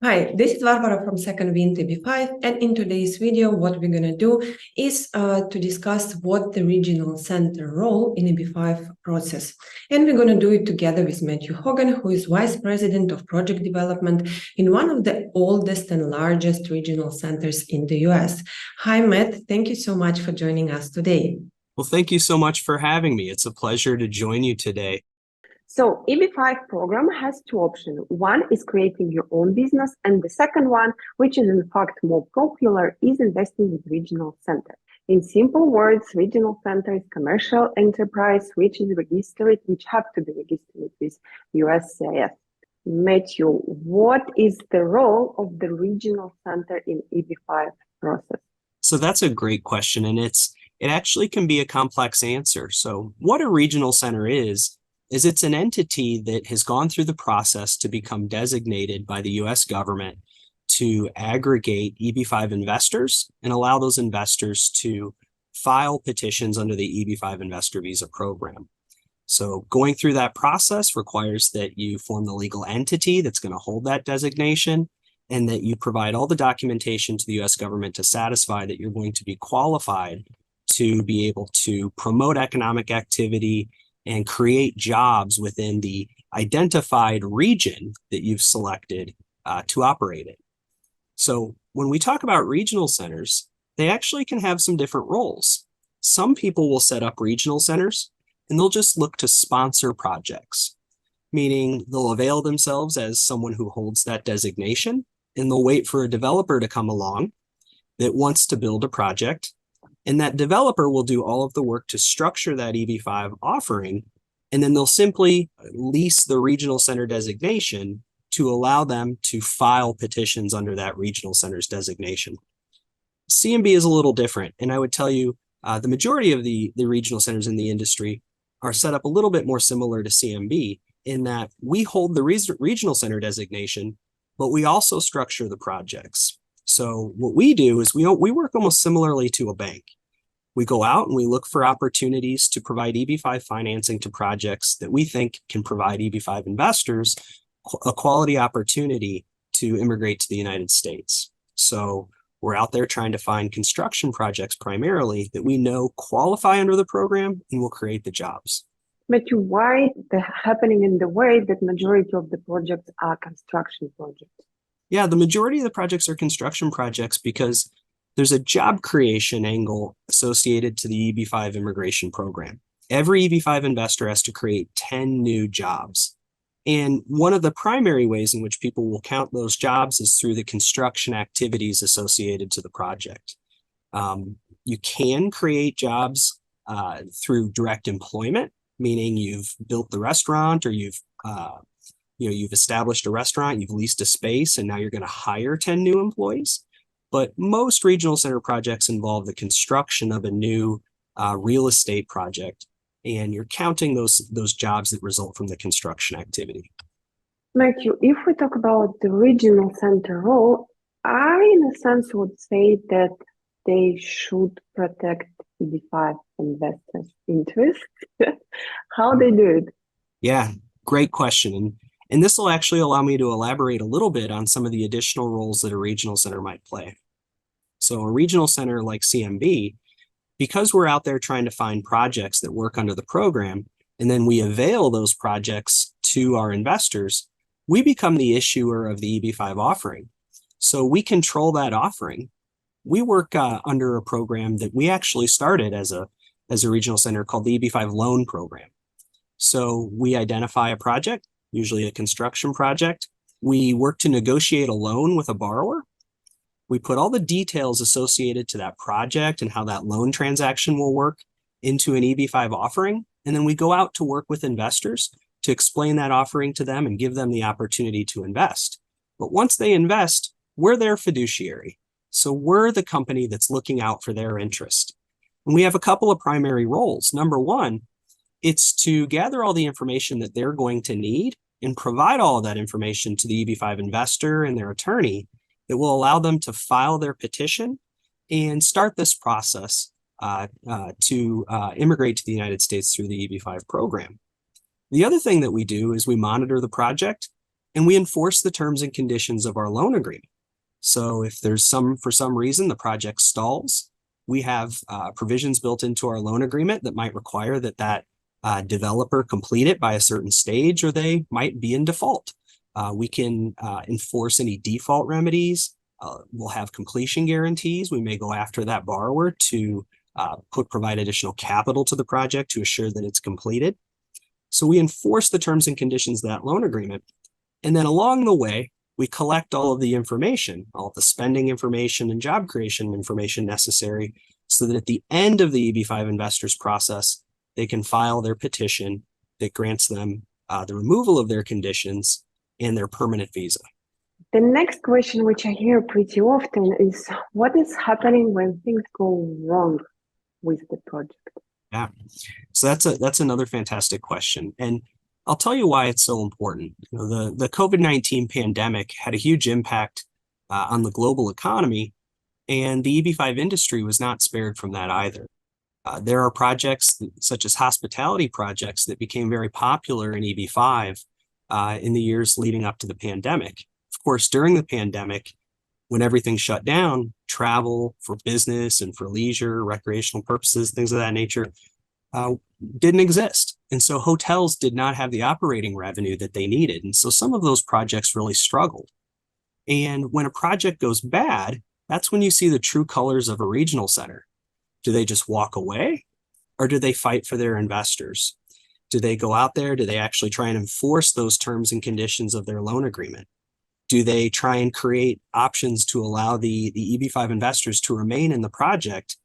Hi, this is Barbara from Second Wind EB-5, and in today's video, what we're going to do is to discuss what the regional center role in EB-5 process. And we're going to do it together with Matthew Hogan, who is Vice President of Project Development in one of the oldest and largest regional centers in the US. Hi, Matt. Thank you so much for joining us today. Well, thank you so much for having me. It's a pleasure to join you today. So EB-5 program has two options. One is creating your own business, and the second one, which is in fact more popular, is investing with regional center. In simple words, regional center is commercial enterprise which have to be registered with USCIS. Matthew, what is the role of the regional center in EB-5 process? So that's a great question, and it actually can be a complex answer. So what a regional center is it's an entity that has gone through the process to become designated by the US government to aggregate EB-5 investors and allow those investors to file petitions under the EB-5 investor visa program. So going through that process requires that you form the legal entity that's going to hold that designation and that you provide all the documentation to the US government to satisfy that you're going to be qualified to be able to promote economic activity and create jobs within the identified region that you've selected to operate in. So when we talk about regional centers, they actually can have some different roles. Some people will set up regional centers and they'll just look to sponsor projects, meaning they'll avail themselves as someone who holds that designation, and they'll wait for a developer to come along that wants to build a project. And that developer will do all of the work to structure that EB-5 offering, and then they'll simply lease the regional center designation to allow them to file petitions under that regional center's designation. CMB is a little different, and I would tell you the majority of the regional centers in the industry are set up a little bit more similar to CMB in that we hold the regional center designation, but we also structure the projects. So what we do is we work almost similarly to a bank. We go out and we look for opportunities to provide EB-5 financing to projects that we think can provide EB-5 investors a quality opportunity to immigrate to the United States. So we're out there trying to find construction projects primarily that we know qualify under the program and will create the jobs. Matthew, why happening in the way that majority of the projects are construction projects? Yeah, the majority of the projects are construction projects because there's a job creation angle associated to the EB-5 immigration program. Every EB-5 investor has to create 10 new jobs. And one of the primary ways in which people will count those jobs is through the construction activities associated to the project. You can create jobs through direct employment, meaning you've built the restaurant or you've established a restaurant, you've leased a space, and now you're going to hire 10 new employees. But most regional center projects involve the construction of a new real estate project, and you're counting those jobs that result from the construction activity. Matthew, if we talk about the regional center role, I, in a sense, would say that they should protect EB-5 investors' interests. How they do it? Yeah, great question. And this will actually allow me to elaborate a little bit on some of the additional roles that a regional center might play. So a regional center like CMB, because we're out there trying to find projects that work under the program, and then we avail those projects to our investors, we become the issuer of the EB-5 offering. So we control that offering. We work under a program that we actually started as a regional center called the EB-5 loan program. So we identify a project, usually a construction project. We work to negotiate a loan with a borrower. We put all the details associated to that project and how that loan transaction will work into an EB-5 offering. And then we go out to work with investors to explain that offering to them and give them the opportunity to invest. But once they invest, we're their fiduciary. So we're the company that's looking out for their interest. And we have a couple of primary roles. Number one, it's to gather all the information that they're going to need and provide all of that information to the EB-5 investor and their attorney that will allow them to file their petition and start this process to immigrate to the United States through the EB-5 program. The other thing that we do is we monitor the project. and we enforce the terms and conditions of our loan agreement. So if there's for some reason the project stalls, we have provisions built into our loan agreement that might require that developer complete it by a certain stage, or they might be in default. We can enforce any default remedies. We'll have completion guarantees. We may go after that borrower to provide additional capital to the project to assure that it's completed. So we enforce the terms and conditions of that loan agreement. And then along the way, we collect all of the information, all of the spending information and job creation information necessary, so that at the end of the EB-5 investors process, they can file their petition that grants them the removal of their conditions and their permanent visa. The next question, which I hear pretty often, is what is happening when things go wrong with the project? Yeah, so that's another fantastic question. And I'll tell you why it's so important. You know, the COVID-19 pandemic had a huge impact on the global economy, and the EB-5 industry was not spared from that either. There are projects such as hospitality projects that became very popular in EB-5 in the years leading up to the pandemic. Of course, during the pandemic, when everything shut down, travel for business and for leisure, recreational purposes, things of that nature, didn't exist. And so hotels did not have the operating revenue that they needed. And so some of those projects really struggled. And when a project goes bad, that's when you see the true colors of a regional center. Do they just walk away, or do they fight for their investors? Do they go out there? Do they actually try and enforce those terms and conditions of their loan agreement? Do they try and create options to allow the EB-5 investors to remain in the project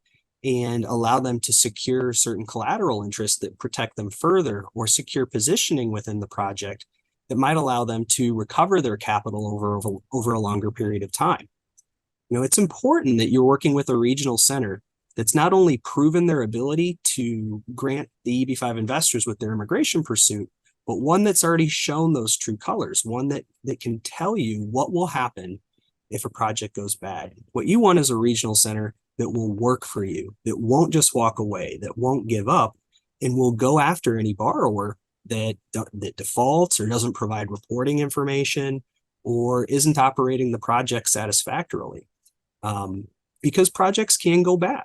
and allow them to secure certain collateral interests that protect them further, or secure positioning within the project that might allow them to recover their capital over a longer period of time? You know, it's important that you're working with a regional center that's not only proven their ability to grant the EB-5 investors with their immigration pursuit, but one that's already shown those true colors, one that can tell you what will happen if a project goes bad. What you want is a regional center that will work for you, that won't just walk away, that won't give up, and will go after any borrower that defaults or doesn't provide reporting information or isn't operating the project satisfactorily, because projects can go bad.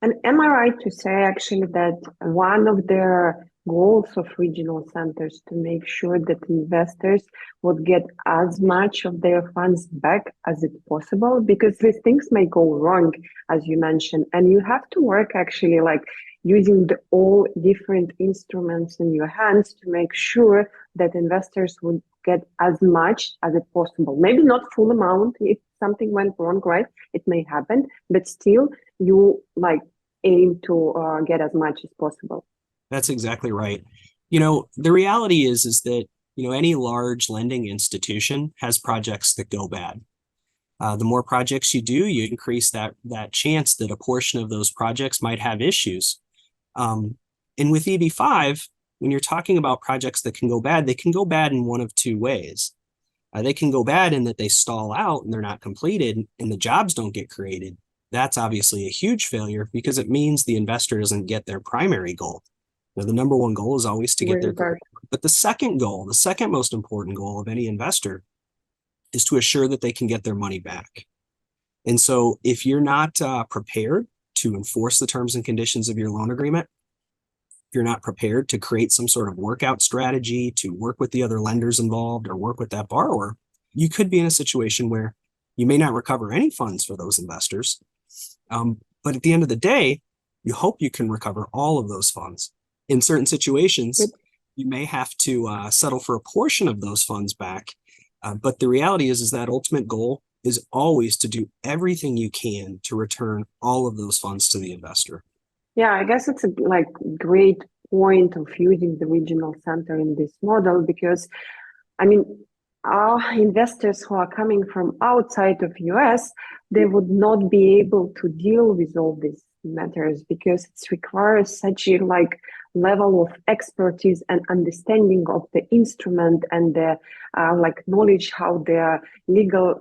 And am I right to say actually that one of the goals of regional centers to make sure that investors would get as much of their funds back as it's possible? Because these things may go wrong, as you mentioned, and you have to work actually like using all different instruments in your hands to make sure that investors would get as much as it's possible. Maybe not full amount. If something went wrong, right, it may happen, but still you like aim to get as much as possible. That's exactly right. You know, the reality is that, you know, any large lending institution has projects that go bad. The more projects you do, you increase that chance that a portion of those projects might have issues. And with EB-5, when you're talking about projects that can go bad, they can go bad in one of two ways. They can go bad in that they stall out and they're not completed and the jobs don't get created. That's obviously a huge failure because it means the investor doesn't get their primary goal. Now, the number one goal is always to get their goal. But the second goal, the second most important goal of any investor is to assure that they can get their money back. And so if you're not prepared to enforce the terms and conditions of your loan agreement, if you're not prepared to create some sort of workout strategy to work with the other lenders involved or work with that borrower, you could be in a situation where you may not recover any funds for those investors. But at the end of the day, you hope you can recover all of those funds. In certain situations, you may have to settle for a portion of those funds back. But the reality is that ultimate goal is always to do everything you can to return all of those funds to the investor. Yeah, I guess it's a great point of using the regional center in this model because, I mean, our investors who are coming from outside of US, they would not be able to deal with all these matters because it requires such a level of expertise and understanding of the instrument and the knowledge how the legal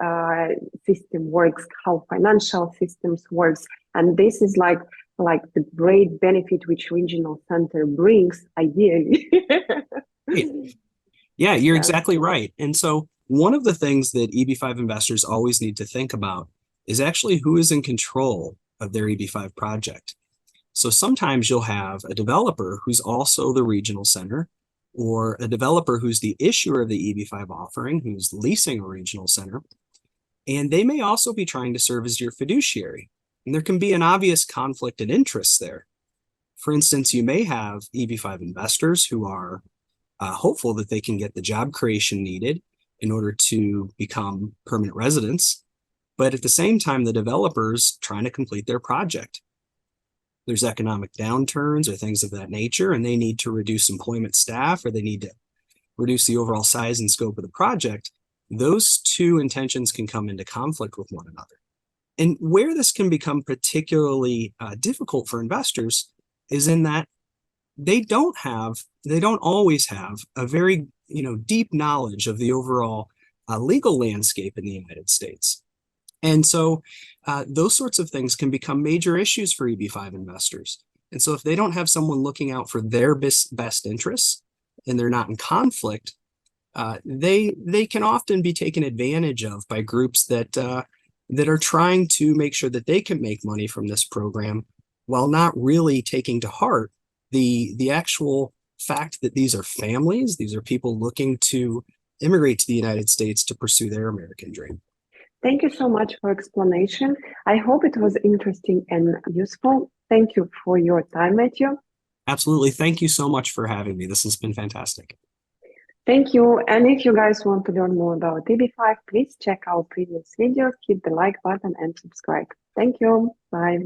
system works, how financial systems works, and this is like the great benefit which regional center brings ideally. Yeah, you're exactly right. And so one of the things that EB-5 investors always need to think about is actually who is in control of their EB-5 project. So sometimes you'll have a developer who's also the regional center, or a developer who's the issuer of the EB-5 offering, who's leasing a regional center, and they may also be trying to serve as your fiduciary. And there can be an obvious conflict of interest there. For instance, you may have EB-5 investors who are hopeful that they can get the job creation needed in order to become permanent residents, but at the same time, the developer's trying to complete their project. There's economic downturns or things of that nature, and they need to reduce employment staff, or they need to reduce the overall size and scope of the project. Those two intentions can come into conflict with one another. And where this can become particularly difficult for investors is in that they don't always have a very deep knowledge of the overall legal landscape in the United States. And so those sorts of things can become major issues for EB-5 investors. And so if they don't have someone looking out for their best interests and they're not in conflict, they can often be taken advantage of by groups that are trying to make sure that they can make money from this program while not really taking to heart the actual fact that these are families, these are people looking to immigrate to the United States to pursue their American dream. Thank you so much for explanation. I hope it was interesting and useful. Thank you for your time, Matthew. Absolutely. Thank you so much for having me. This has been fantastic. Thank you. And if you guys want to learn more about EB-5, please check our previous videos, hit the like button and subscribe. Thank you. Bye.